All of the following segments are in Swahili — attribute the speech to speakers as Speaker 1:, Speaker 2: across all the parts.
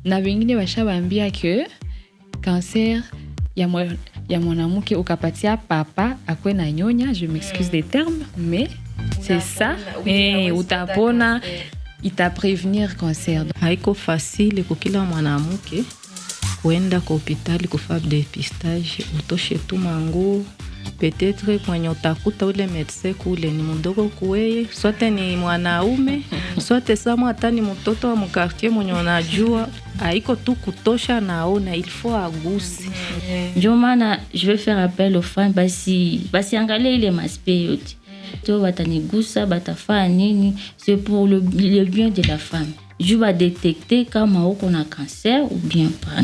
Speaker 1: na wengine washawaambia ke cancer ya mwanamke ukapatia papa akwe na nyonya, je m'excuse des termes, mais c'est ça, utapona, ita prévenir cancer.
Speaker 2: Haiko facile kwa kila mwanamke kuenda kwa hospitali kufanya dépistage, utoshe tu manguo. Peut-être kwenye utakuta ule médecin kule ni mdogo kuweye, sote ni mwanaume, sote sama hata ni mtoto wa mkartie mwenye unajua, haiko tu kutosha naona, il faut aguse.
Speaker 3: Ndio maana je vais faire appel aux femmes basi angalie ile maspect yote. To batanigusa batafanya nini, c'est pour le bien de la femme. Je vais détecter kama uko na cancer ou bien pas.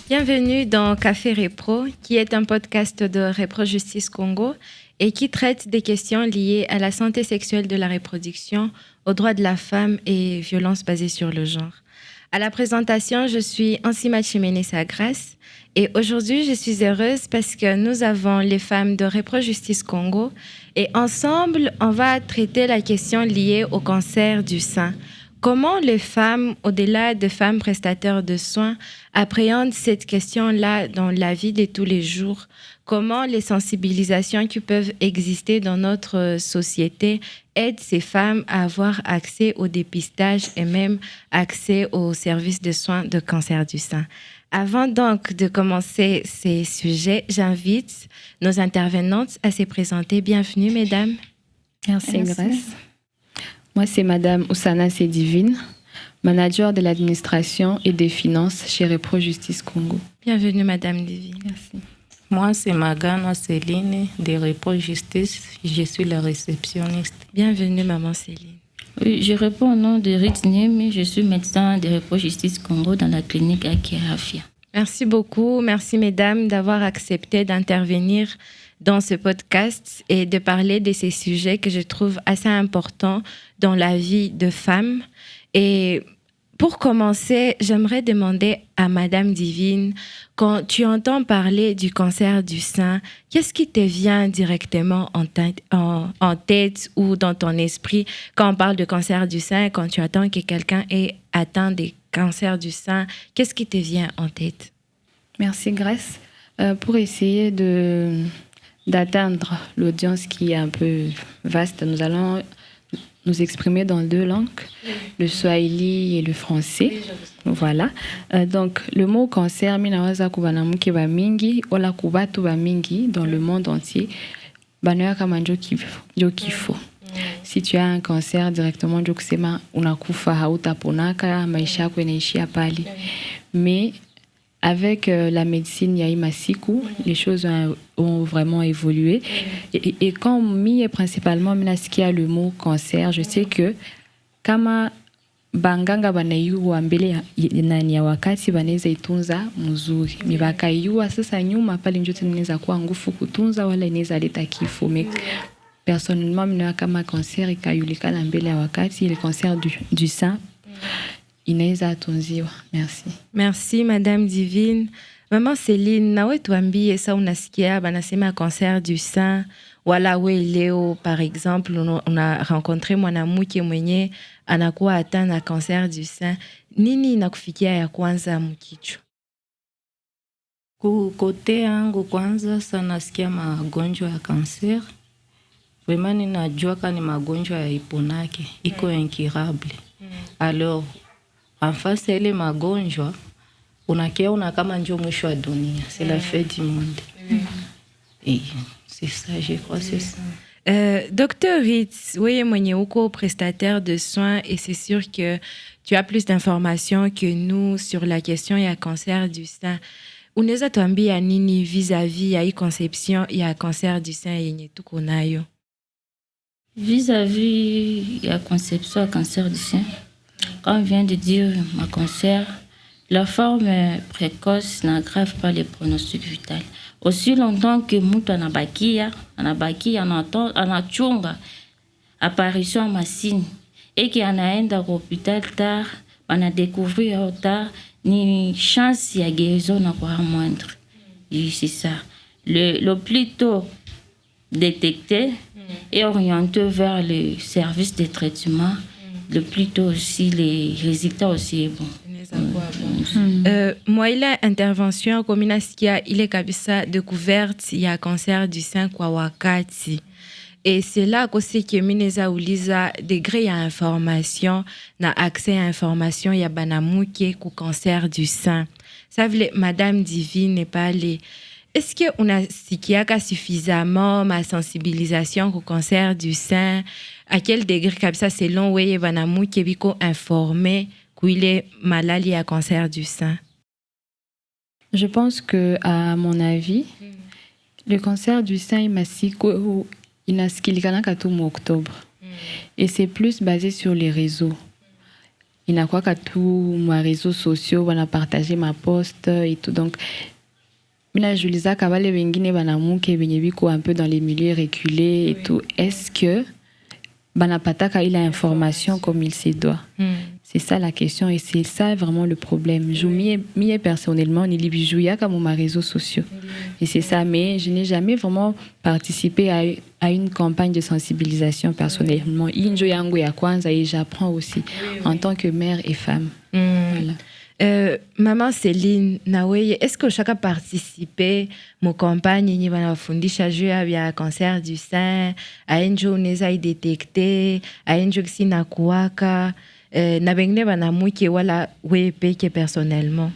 Speaker 4: Bienvenue dans Café Repro, qui est un podcast de Repro Justice Congo et qui traite des questions liées à la santé sexuelle de la reproduction, aux droits de la femme et violences basées sur le genre. À la présentation, je suis Ansima Chimenez-Sagras et aujourd'hui, je suis heureuse parce que nous avons les femmes de Repro Justice Congo et ensemble, on va traiter la question liée au cancer du sein. Comment les femmes, au-delà de femmes prestataires de soins, appréhendent cette question-là dans la vie de tous les jours? Comment les sensibilisations qui peuvent exister dans notre société aident ces femmes à avoir accès au dépistage et même accès aux services de soins de cancer du sein? Avant donc de commencer ces sujets, j'invite nos intervenantes à se présenter. Bienvenue, mesdames.
Speaker 1: Merci. Grace. Moi, c'est Madame Oussana Sedivine, manager de l'administration et des finances chez Repro Justice Congo.
Speaker 4: Bienvenue, Madame Divine.
Speaker 1: Merci.
Speaker 2: Moi, c'est Magana Céline de Repro Justice. Je suis la réceptionniste.
Speaker 4: Bienvenue, Maman Céline.
Speaker 3: Oui, je réponds au nom de Rit Niemi. Je suis médecin de Repro Justice Congo dans la clinique Akirafia.
Speaker 4: Merci beaucoup. Merci, mesdames, d'avoir accepté d'intervenir dans ce podcast et de parler de ces sujets que je trouve assez importants dans la vie de femmes. Et pour commencer, j'aimerais demander à Madame Divine, quand tu entends parler du cancer du sein, qu'est-ce qui te vient directement en tête ou dans ton esprit quand on parle de cancer du sein, quand tu attends que quelqu'un est atteint de cancer du sein, qu'est-ce qui te vient en tête?
Speaker 1: Merci, Grace. Pour essayer d'atteindre l'audience qui est un peu vaste, nous allons nous exprimer dans 2 langues, le swahili et le français. Voilà. Donc, le mot cancer, minawaza kubanamuke ba mingi, ola kubatu ba mingi dans le monde entier. Banoya kama njo kifo. Si tu as un cancer directement, njo kusema unakufa hautaponaka, maisha yako inaishia pale. Mais avec la médecine Yaïma Sikou, les choses ont vraiment évolué. Et quand mi est principalement ce qui a le mot cancer, je sais que kama banganga banayua mbele nani ya wakati banaweza itunza mzuri. Mibakaiua sasa nyuma pale ndio tunaweza kuwa nguvu kutunza wala inaweza leta kifo. Mais personnellement, mimi kama cancer ikayulikana mbele ya wakati, le cancer du sein. Inaweza atunziwa. Merci.
Speaker 4: Merci, Madame Divine. Maman Céline, nawe tuambie sa unasikia banasema cancer du sein, wala we leo par exemple on a rencontré mwanamke mwenye anakuwa atteint na cancer du sein. Nini inakufikia ya kwanza mkichwa?
Speaker 2: Kote yangu kwanza sana nasikia magonjwa ya cancer. Vraiment ninajua kama ni magonjwa ya iponake, iko incurable. Alors en face ile magonjwa unakiona kama ndio mwisho wa dunia, c'est la fin du monde. Et c'est ça, je crois, c'est ça.
Speaker 4: Docteur Ritz, oui, mwenye uko prestataire de soins et c'est sûr que tu as plus d'informations que nous sur la question ya cancer du sein. Unaweza tuambia nini vis-à-vis ya hii conception ya cancer du sein yenye tuko nayo?
Speaker 3: Vis-à-vis ya conception ya cancer du sein, quand on vient de dire ma cancer, la forme précoce n'aggrave pas les pronostics vitaux. Aussi longtemps que mtu anabakia anachunga apparition machine et que anaenda kwa hospital tard, découvrir tard, ni chance ya guérison na kwa moindre. Et c'est ça. Le plus tôt détecté et orienté vers le service de traitement le plus tôt aussi, les résultats aussi est bon.
Speaker 4: Moi, il a intervention comme il est kabisa découverte, il y a cancer du sein kwa wakati. Et c'est là aussi que mineza uliza degré ya information na accès à information ya banamuke ku cancer du sein. Ça veut Madame Divine n'est pas allée. Est-ce que on a sikiaka suffisamment ma sensibilisation au cancer du sein? À quel degré comme ça selon weye banamuke biko informé qu'il est malade à cancer du sein?
Speaker 1: Je pense que, à mon avis, le cancer du sein, il n'a ce qu'il y a en octobre. Et c'est plus basé sur les réseaux. Il n'a quoi qu'à tous mes réseaux sociaux, on a partagé ma poste et tout. Donc, je lisais qu'avale bengine banamu ke benyebiko un peu dans les milieux reculés et tout. Est-ce que banapataka il a information comme il se doit? C'est ça la question et c'est ça vraiment le problème. Je m'y personnellement ni libijouya comme mes réseaux sociaux. Et c'est ça, mais je n'ai jamais vraiment participé à une campagne de sensibilisation personnellement. Injo yangu ya kwanza et j'apprends aussi en tant que mère et femme. Voilà.
Speaker 4: Maman Céline, Naweye, est-ce que chacun participé mon campagne ni bana fundisha juu ya cancer du sein, a enjo unaweza détecter, a enjo kisina kuwaka, na bengine bana mwike wala we peke personnellement?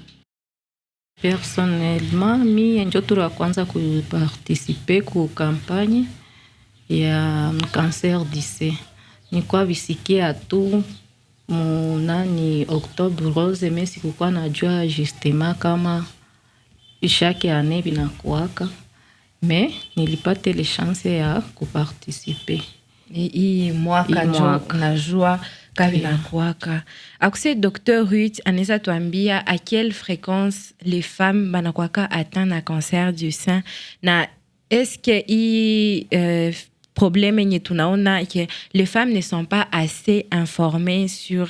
Speaker 2: Personnellement, mi enjo tura kwanza kuparticiper ku campagne ya cancer du sein. Ni kwa bisikia tu ni Octobre Rose, mais sikukuwa najua justement kama chaque année binakuwaka, mais nilipata ile chance ya kuparticiper.
Speaker 4: Hii mwaka najua kabinakuwaka. Akuse Dr. Ruth anaweza tuambia à quelle fréquence les femmes banakuwaka atteint na cancer du sein, na est-ce que problème yenye tunaona que les femmes ne sont pas assez informées sur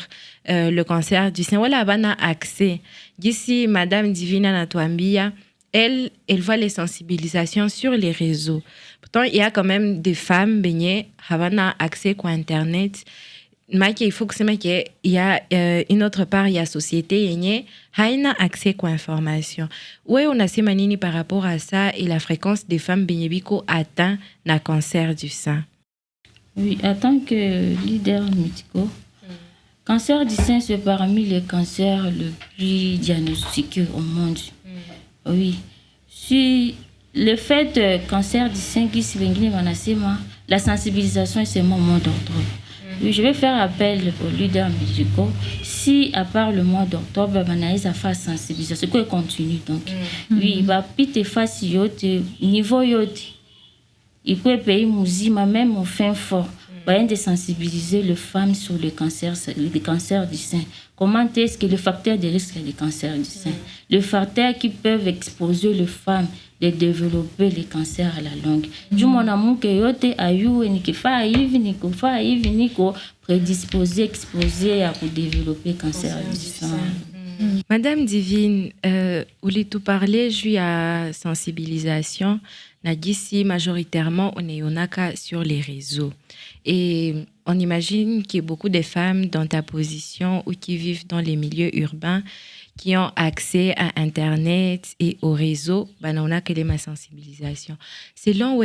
Speaker 4: le cancer du sein wala bana accès. D'ici Madame Divina Natuambia, elle voit les sensibilisations sur les réseaux. Pourtant il y a quand même des femmes benye havana accès à internet. Mais il faut que il y a une autre part il y a société yenye haina accès à information. Ouais, on a ces manini par rapport à ça et la fréquence des femmes benyebiko atteint na cancer du sein.
Speaker 3: Oui, en tant que leader médical, cancer du sein c'est parmi les cancers le plus diagnostiqués au monde. Oui. Si le fait cancer du sein qui se vengine manasema, la sensibilisation c'est mon mot d'ordre. Oui, je vais faire appel aux leaders médicaux. Si, à part le mois d'octobre, Banaïs a fait sensibilisation, c'est qu'on continue. Donc, oui, il va piter face niveau yote. Il peut payer mouzima, même au fin fort. De sensibiliser les femmes sur le cancer du sein. Comment est-ce que le facteur de risque du cancer du sein? Les facteurs qui peuvent exposer les femmes de développer le cancer à la longue. Du mon amour que yote ayu ni kifa hivi ni ko prédisposé exposé à développer cancer du sein.
Speaker 4: Madame Divine, voulez tout parler juste à sensibilisation. Nagisi majoritairement on est onaka sur les réseaux et on imagine qu'il y a beaucoup de femmes dans ta position ou qui vivent dans les milieux urbains qui ont accès à internet et au réseau. On a quelle est ma sensibilisation selon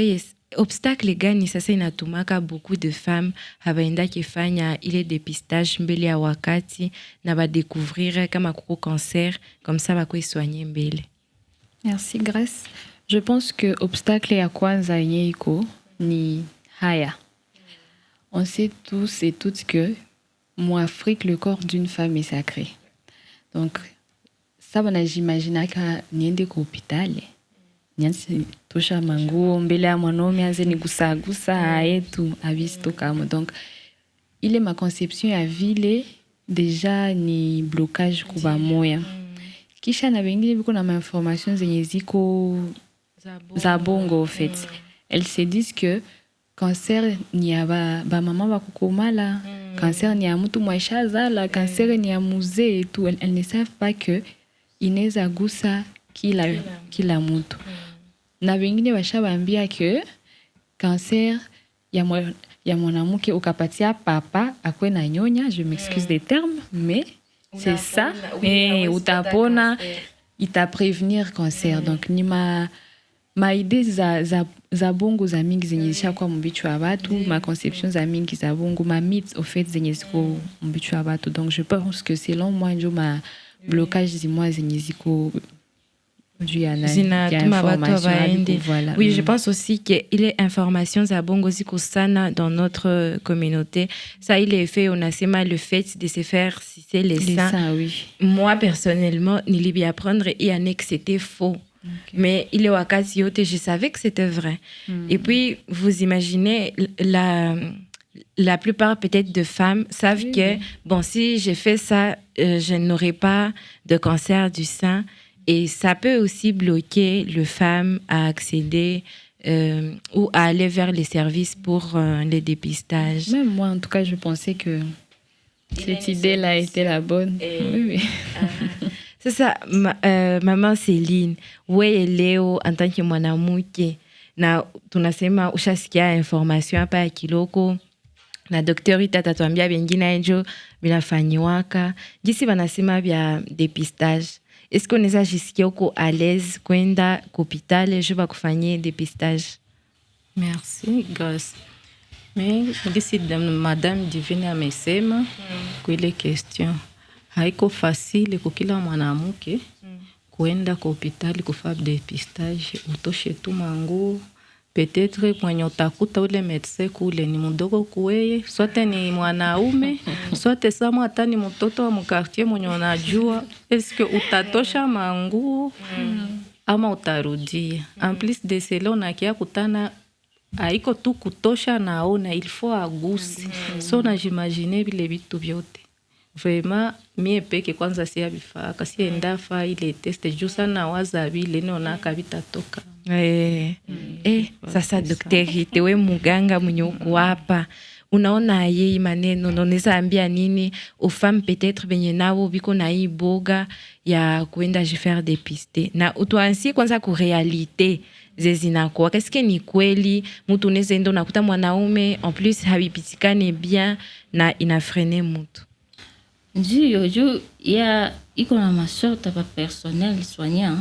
Speaker 4: obstacle gani sasa inatumaka beaucoup de femmes habaenda kifanya ile dépistage mbele ya wakati na ba découvrir kama kuko cancer comme ça bakwe soigner mbele.
Speaker 1: Merci Grace. Je pense que obstacle ya kwanza yenye iko ni haya. On sait tous et toutes que moi Afrique le corps d'une femme est sacré. Donc ça j'imagine ka niende kwa hospitali. Nyansi tosha manguo mbele ya mwanaume anze ni gusa yetu avisto kama. Donc il est ma conception ya vile déjà ni blocage kuba moya. Kisha na bengine biko na information zenye ziko za bongo en fait. Elles se disent que cancer ni ya ba maman ba kukomala, cancer ni ya mtu mwashazala, cancer ni ya muzee et tout. Elles ne savent pas que inaweza gusa kila mtu. Na wengine washabambia que cancer ya mwanamke ukapatia papa akwe na nyonya, je m'excuse des termes, mais c'est ça, utapona, ita prévenir cancer. Donc ni ma idée za bongo za mingi zenye zishakuwa mbichwa ya watu, ma conception za mingi za bongo, ma mythes au fait zenye ziko mbichwa ya watu. Donc je pense que selon moi njo ma blocage zimwa zenye ziko
Speaker 4: voilà. Oui, je pense aussi qu'il est information za bongo ziko sana dans notre communauté. Ça, il est fait, on a le fait de se faire sucer les seins.
Speaker 1: Oui.
Speaker 4: Moi, personnellement, nilibi apprendre et que c'était faux. Okay. Mais il est wakati yote, je savais que c'était vrai. Et puis, vous imaginez, la plupart peut-être de femmes savent que, bon, si j'ai fait ça, je n'aurai pas de cancer du sein. Et ça peut aussi bloquer le femme à accéder ou à aller vers les services pour les dépistages.
Speaker 1: Même moi, en tout cas, je pensais que cette idée-là était la bonne. Oui.
Speaker 4: C'est ça, maman Céline, wewe leo en tant que mwanamke na tunasema ushasikia information hapa ya kiloko na daktari tatatuambia bengine njo binafanyiwaka jinsi banasema bya dépistage. Est-ce qu'on est jusqu'à à l'aise kwenda hôpital je vais kufanyia dépistage?
Speaker 2: Merci, Grace. Mais d'ici madame Divine amesema kwa ile question haiko facile kwa kila mwanamke kuenda kwa hospitali kufanya dépistage, utoshe tu manguo. Peut-être kwenye utakuta ule médecin kule ni mdogo kuweye, sote ni mwanaume, sote sama hata ni mtoto wa mkartie mwenye unajua, est-ce que utatosha manguo ama utarudia? En plus de cela unakia kutana haiko tu kutosha naona, il faut aguse. So na j'imagine vile vitu vyote. Vraiment mie peke kwanza siya bifaka, siya endafa ile test juu sana waza vile nona kabita toka.
Speaker 4: Sasa daktari, tewe muganga mwenye uko hapa, unaona yeye maneno unaweza ambia nini aux femmes peut-être benye nao biko na hii boga ya kuenda jifaire dépister, na utuansi kwanza ku realite zezinakuwa qu'est-ce ni kweli mtu unaweza enda unakuta mwanaume en plus habipitikane bien na inafrene mtu?
Speaker 3: Ndio iko na masorta pa personnel soignant.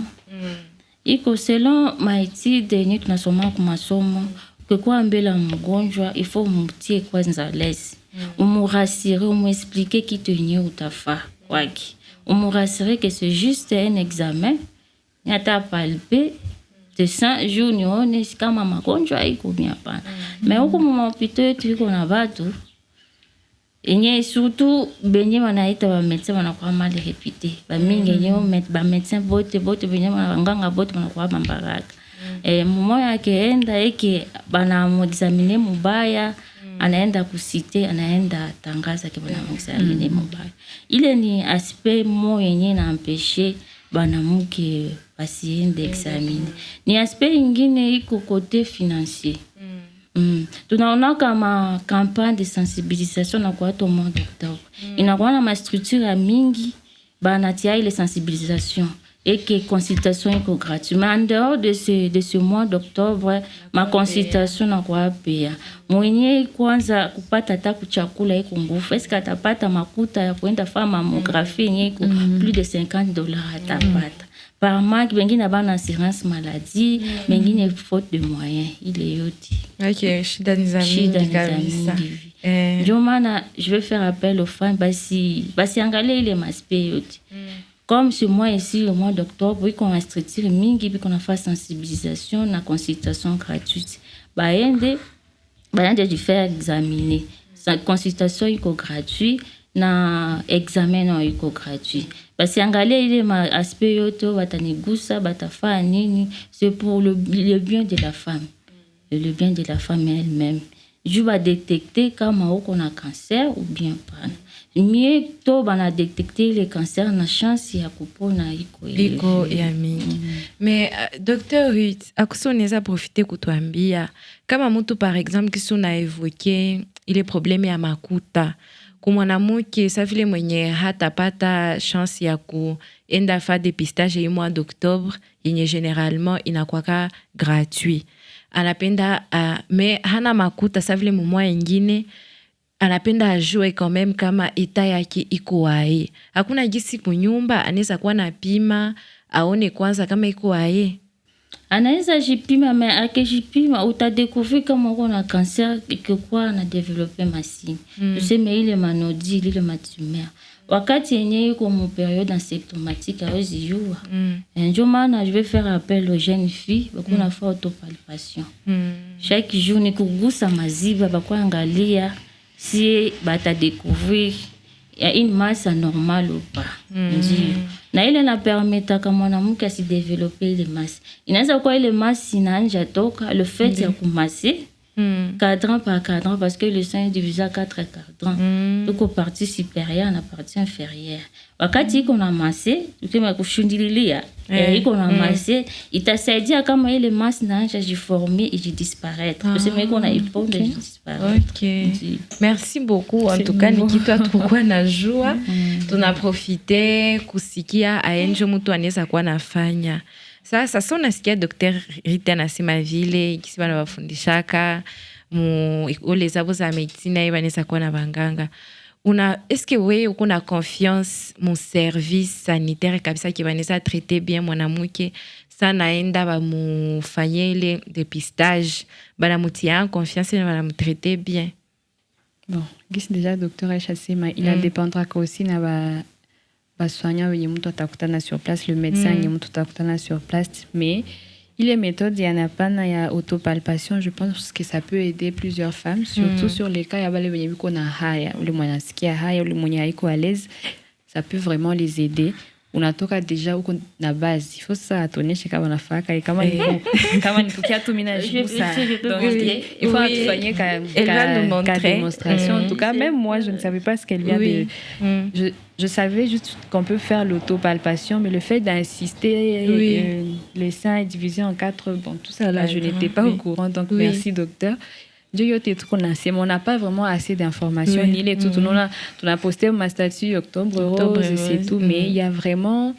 Speaker 3: Iko selon maitide yenye tunasoma kwa masomo kwa mbele mgonjwa il faut mtie kwanza l'aise. Umurasire, umuexpliquer kitu yenye utafa kwaki. Umurasire que c'est juste un examen. Nyata palpe de 100 jours nione kama magonjwa iko bien pana. Mais huko mapito yetu iko na watu enye surtout benye wanaita ba médecin wanakuwa mal réputé. Ba mingi yenye ba médecin bote benye wananganga bote wanakuwa bambaraka. Mumo yake enda eke bana muexamine mubaya, anaenda kusite, anaenda tangaza ke bana muexamine mubaya. Ile ni aspect mo yenye na empêcher bana muke basiende examine. Ni aspect ingine iko côté financier. Tunaona kama campagne de sensibilisation na kwa tout mois d'octobre. Inakuwa na ma structure mingi banatia ile sensibilisation et que consultation iko gratuite. Mais en dehors de ce mois d'octobre, ma consultation na kwa pia. Mwenye kwanza kupata hata kuchakula iko nguvu. Est-ce que atapata makuta ya kwenda fanya mammographie yenye iko plus de $50 atapata. Par manque, bengine bana assurance maladie, bengine faute de moyens, il est yoti.
Speaker 4: Ok, shida nizamini kabisa.
Speaker 3: Ndio maana je vais faire appel aux femmes basi angalie ile aspect yoti. Comme ce mois ici, le mois d'octobre, oui, qu'on a structure mingi, puis qu'on a fait sensibilisation, na consultation gratuite. Baende du faire examiner. Sa consultation iko gratuit, na examen no iko gratuit. Basi angalia ile aspect yoto batanigusa batafanya nini, c'est pour le bien de la femme. Le bien de la femme elle-même. Je vais détecter kama uko na cancer ou bien pas. Mieux to bana détecter le cancer na chance ya kupona iko
Speaker 4: ya mingi. Mais docteur Ruth, akuso unaweza profiter kutuambia kama mtu par exemple kisu na évoqué ile problème ya makuta kwa mwanamke sa vile mwenye hatapata chance ya kuenda fa dépistage ya mois d'octobre yenye généralement inakuwa gratuit. anapenda me hana makuta sa vile mumwa ingine anapenda ajue quand même kama eta yake iko wae. Hakuna gisi kunyumba anaweza kuwa na pima aone kwanza kama iko wae.
Speaker 3: Anaweza jipima mais akijipima utadécouvrir kama uko na cancer que quoi na développer massive. Tuseme ile manodi ile matumeur. Wakati yenye iko mu période asymptomatique hawezi jua. Ndio maana je vais faire appel aux jeunes filles bakuna fa autopalpation. Chaque jour ni kugusa maziba bakwa angalia si bata découvrir il y a une masse normale ou pas. Na ile na permettre kama mwanamke asi développer ile masse. Inaweza kuwa ile masse inaanza toka le fait ya kumasser cadran par cadran parce que le sein est divisé à 4 cadrans. Donc au partie supérieure na partie inférieure. Wakati iko na masse, ukema kushundililia, iko na masse, itasaidia kama ile masse inaanza jiformer et disparaître. Tuseme iko na iponde disparaître.
Speaker 4: OK. Merci beaucoup. En tout cas, ni kitu atakuwa najua. Tunaprofite kusikia aenjo mtu anaweza kuwa nafanya. Sasa unasikia Dr. Rita anasema vile kisi bana wafundishaka mu ole zabo za medicine iba nisa kuwa na banganga. Est-ce que wewe uko na confiance mu service sanitaire kabisa ki banaweza traiter bien mwanamke sana naenda ba mufanye ile dépistage bana mutia en confiance na bana mutraiter bien?
Speaker 1: Bon, gisi déjà docteur Aisha sema il dépendra aussi na ba soignant wenye mtu atakutana sur place, le médecin wenye mtu atakutana sur place, mais il est méthode il y en a pas na ya autopalpation, je pense que ça peut aider plusieurs femmes, surtout sur les cas ya bale wenye biko na haya ule mwanasikia haya ule mwenye haiko à l'aise, ça peut vraiment les aider. Unatoka deja uko na base, il faut ça atoneshe kama nafaka kama ni kukia tu mina ça. Donc il faut soigner ka démonstration. En tout cas même moi je ne savais pas ce qu'elle vient de je savais juste qu'on peut faire l'autopalpation, mais le fait d'insister les seins est divisé en 4, bon tout ça là je n'étais pas au courant, donc merci docteur. On n'a pas vraiment assez d'informations. Ni les tout, on a posté ma statut octobre rose, c'est tout. Mais il y a vraiment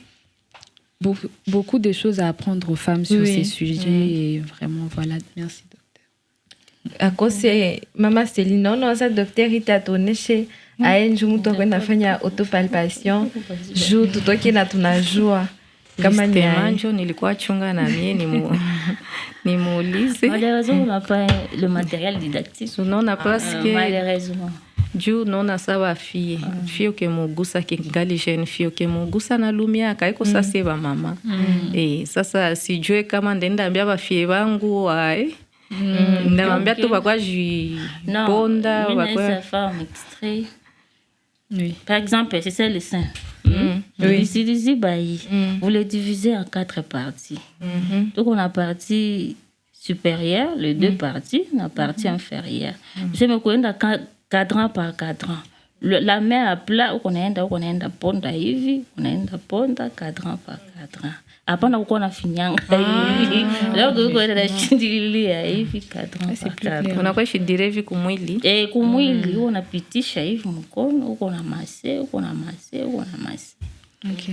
Speaker 1: beaucoup de choses à apprendre aux femmes sur ces sujets. Et vraiment, voilà, merci docteur.
Speaker 4: À cause c'est Maman Céline, non, ça docteur il t'a donné chez Aïe, je m'en vais na fanya autopalpation. Je tout qui na tunajua.
Speaker 2: Kama ndio nilikuwa chunga na mimi nimuulize.
Speaker 3: Malheureusement, on n'a pas le matériel didactique.
Speaker 2: Non, na parce que
Speaker 3: malheureusement.
Speaker 2: Juu naona sawa fie ke mugusa kingali jeune fie ke mugusa na lumia kaiko sasa ba mama. Sasa sijue kama ndenda ambia ba fie bangu ai. Ndamwambia tu bakwa ponda
Speaker 3: bakwa femme extrait. Oui. Par exemple, c'est ça le sein. Vous le divisez en 4 parties. Donc on a partie supérieure, les 2 parties, la partie inférieure. Je me connais cadran par cadran. La main à plat, on a ponda hivi, on a ponda cadran par cadran. Après on a fini. Là on a chindilia hivi cadran.
Speaker 2: C'est plus clair. On a quoi chez dire hivi kumwili.
Speaker 3: Kumwili on a pitisha hivi mkono, on a massé.
Speaker 1: OK.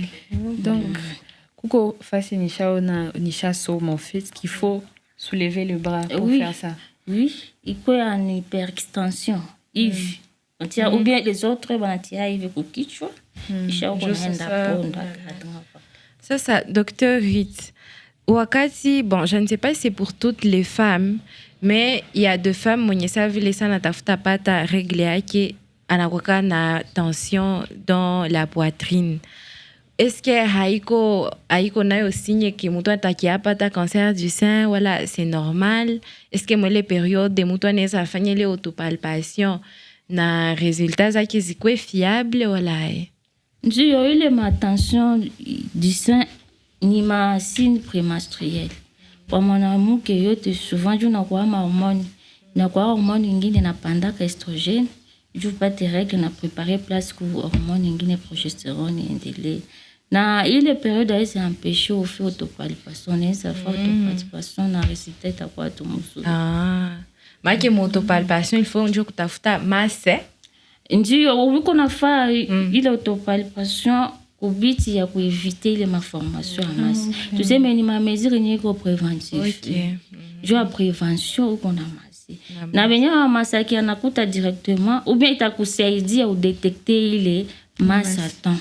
Speaker 1: Donc kuko fasi nisha soma en fait qu'il faut soulever le bras pour faire ça.
Speaker 3: Oui, il faut une hyperextension. Hivi. On tient ou bien les autres banatia hivi kukichwa. Kisha unaenda ponda cadran.
Speaker 4: Ça, docteur Ritz, wakati, bon, je ne sais pas si c'est pour toutes les femmes, mais il y a deux femmes, mwenye savi lesa na tafuta pata règle yake anakuwa na tension dans la poitrine. Est-ce que haiko nayo signe que mtu atakiapata cancer du sein, wala c'est normal? Est-ce que moi les périodes de mtu anaweza fanya ile autopalpation na résultats zake zikuwe fiable wala
Speaker 3: Ndio ile tension du sein ni ma signe prémenstruel. Kwa mwanamke yote souvent juu na kwa hormone nyingine napandaka estrogène, juu pate règle na préparer place ku hormone nyingine progestérone endelee. Na ile période haisi empêcher au fait autopalpation, ça fait autopalpation na résultat itakuwa tu mzuri.
Speaker 4: Maana autopalpation il faut ndio kutafuta masse.
Speaker 3: Ndio uko nafaa ile autopalpation kubiti ya kueviter ile malformation ya masse. Tuseme ni ma mesure nyiko préventive. juu ya prévention uko na masi na benye wa masaki anakuta directement ou bien itakusaidia udetecte ile masse à temps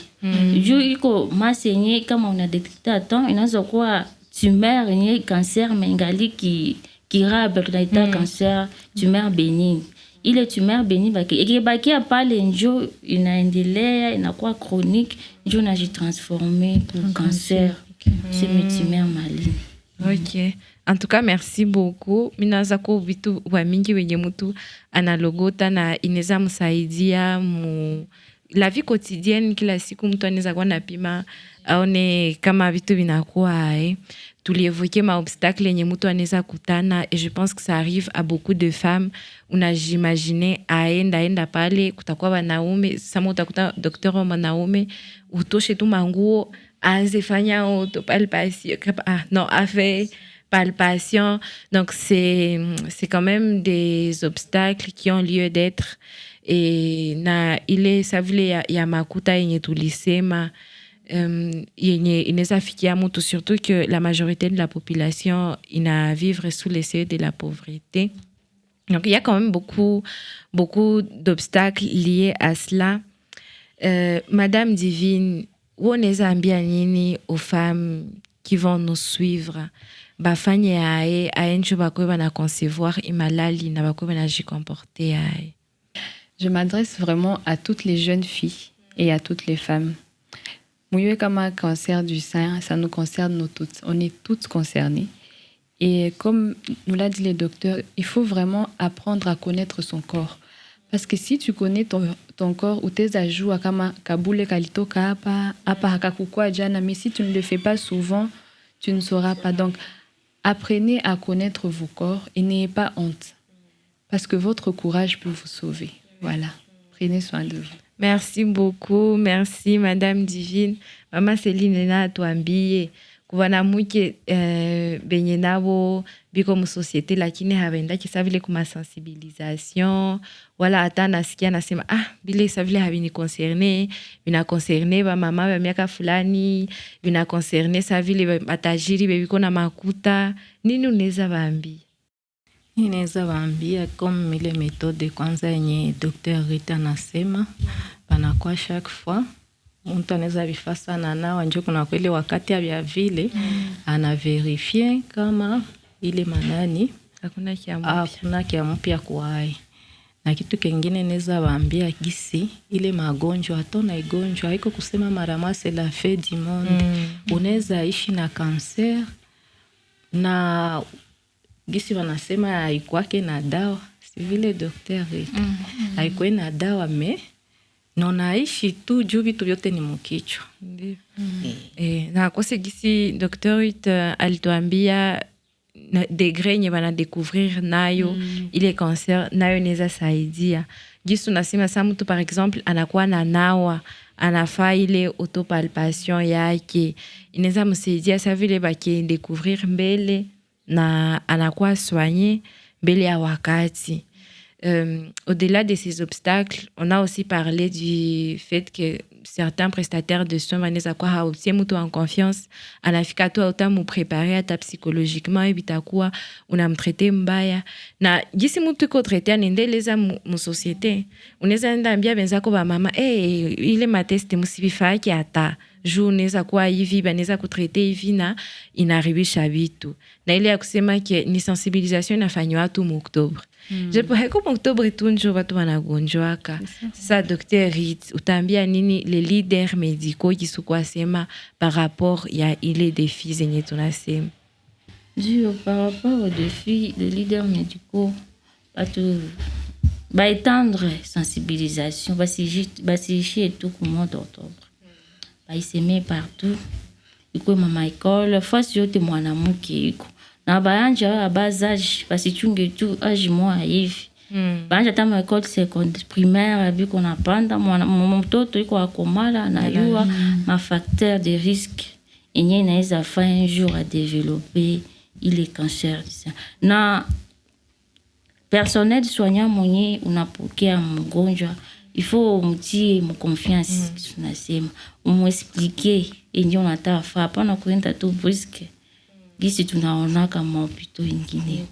Speaker 3: juu iko masse yenye kama una detecte à temps inaweza kuwa tumeur yenye cancer mengali curable tunaita cancer tumeur bénigne ile tumeur bénigne ikibakia pale njo inaendelea inakuwa chronique njo najitransformer pour cancer c'est une tumeur maligne.
Speaker 4: Ok. En tout cas, merci beaucoup. Minaza ko vitu wa mingi wenye mtu analogota na inaweza msaidia la vie quotidienne kila siku mtu anaweza kuwa napima aone kama vitu vinakuwa tulievoke ma obstacle yenye mtu anaweza kutana et je pense que ça arrive à beaucoup de femmes unajimagine aenda pale kutakuwa wanaume sama utakuta daktari wa mwanaume utoshe tu manguo aanze fanya autopalpation fait palpation. Donc c'est quand même des obstacles qui ont lieu d'être et na ile savile ya makuta yenye tulisema yenye inaweza fikia mtu surtout que la majorité de la population ina vivre sous les seuils de la pauvreté. Donc il y a quand même beaucoup d'obstacles liés à cela. Madame Divine, où unaweza ambia nini aux femmes qui vont nous suivre bafanye aenjo bakwe bana concevoir imalali na bakwe bana jikomporter
Speaker 1: Je m'adresse vraiment à toutes les jeunes filles et à toutes les femmes. Mouillé comme un cancer du sein, ça nous concerne nous toutes. On est toutes concernées. Et comme nous l'a dit les docteurs, il faut vraiment apprendre à connaître son corps. Parce que si tu connais ton corps ou tes ajouts, kama kabule kalito kapa, apa hakakukua jana, mais si tu ne le fais pas souvent, tu ne sauras pas. Donc, apprenez à connaître vos corps et n'ayez pas honte. Parce que votre courage peut vous sauver. Voilà. Prenez soin de vous.
Speaker 4: Merci beaucoup. Merci, Madame Divine. Mama Céline na tuambie kuwanamuke benye nabo biko mu société lakini hawaendaki sa vile kuma sensibilisation wala hata nasikia nasema bile sa vile havini concerne bina concerne ba mama ba miaka fulani bina concerne sa vile batajiri bebiko na makuta nini unaweza baambia?
Speaker 2: Inaweza waambia comme ile méthode kwanza yenye Dr. Rita nasema panakuwa chaque fois mtu anaweza vifasa na nao njo kuna kweli wakati ya vile ana verifie kama ile manani hakuna kiampya kuwai. Na kitu kingine naweza waambia gisi ile magonjwa atona igonjwa haiko kusema mara moja c'est la fin du monde. Unaweza ishi na cancer na gisi wanasema haikwake na dawa si vile Dr. Rita haikuwe na dawa me na unaishi tu juu vitu vyote ni mkichwa.
Speaker 4: Na kose gisi Dr. Rita alituambia degré yenye wana découvrir nayo ile cancer nayo inaweza saidia. Gisi unasema sa mtu par exemple anakuwa na nawa anafaa ile autopalpation yake inaweza msaidia sa vile baki découvrir mbele na anakuwa soigné mbele ya wakati. Au-delà de ces obstacles, on a aussi parlé du fait que certains prestataires de soins wanaweza kuwa hautie mtu en confiance, anafika tu utamu préparer hata psychologiquement ibitakuwa unamtraiter mbaya na gisi mtu iko traiter anaendeleza mu société. Unaweza enda ambia benzako ba mama ile mateste msibifaki hata juu unaweza kuwa hivi banaweza kutraiter hivi na inaribisha vitu na ile ya kusema ke ni sensibilisation inafanywa tu mu Oktobre. Je pourrais comme Oktobre tunjo watu wanagonjwaka. Sasa Dr. Rit utaambia nini les leaders médicaux qui sukwa sema par rapport ya ile défis zenye tunasema?
Speaker 3: Par rapport aux défis, les leaders médicaux étendre sensibilisation, basiishi tout au mois d'octobre. S'aimer partout. Iko mama école, fasi yote mwanamke iko. Na baanja abazage basichunge tu age mois hivi. Baanja tama école secondaire primaire biko napanda mtoto iko akomala anayua ma facteur de risque yenye inaweza fa un jour à développer ile cancer. Na personnel soignant mwenye unapokea mgonjwa il faut mtie mu confiance tunasema umwexpliquer yenye unataka fa hapana kuenda tu brusque gisi tunaona kama pito ingine.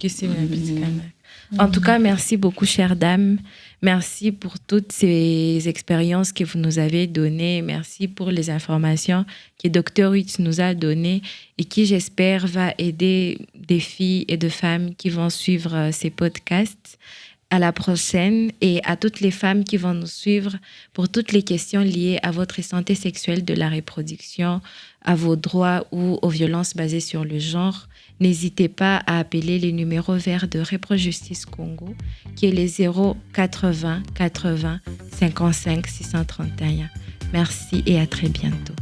Speaker 4: En tout cas, merci beaucoup, chère dame. Merci pour toutes ces expériences que vous nous avez données. Merci pour les informations que Dr. Huitz nous a données et qui, j'espère, va aider des filles et de femmes qui vont suivre ces podcasts. À la prochaine, et à toutes les femmes qui vont nous suivre pour toutes les questions liées à votre santé sexuelle de la reproduction, à vos droits ou aux violences basées sur le genre. N'hésitez pas à appeler les numéros verts de Reprojustice Congo, qui est les 080 80 55 631. Merci et à très bientôt.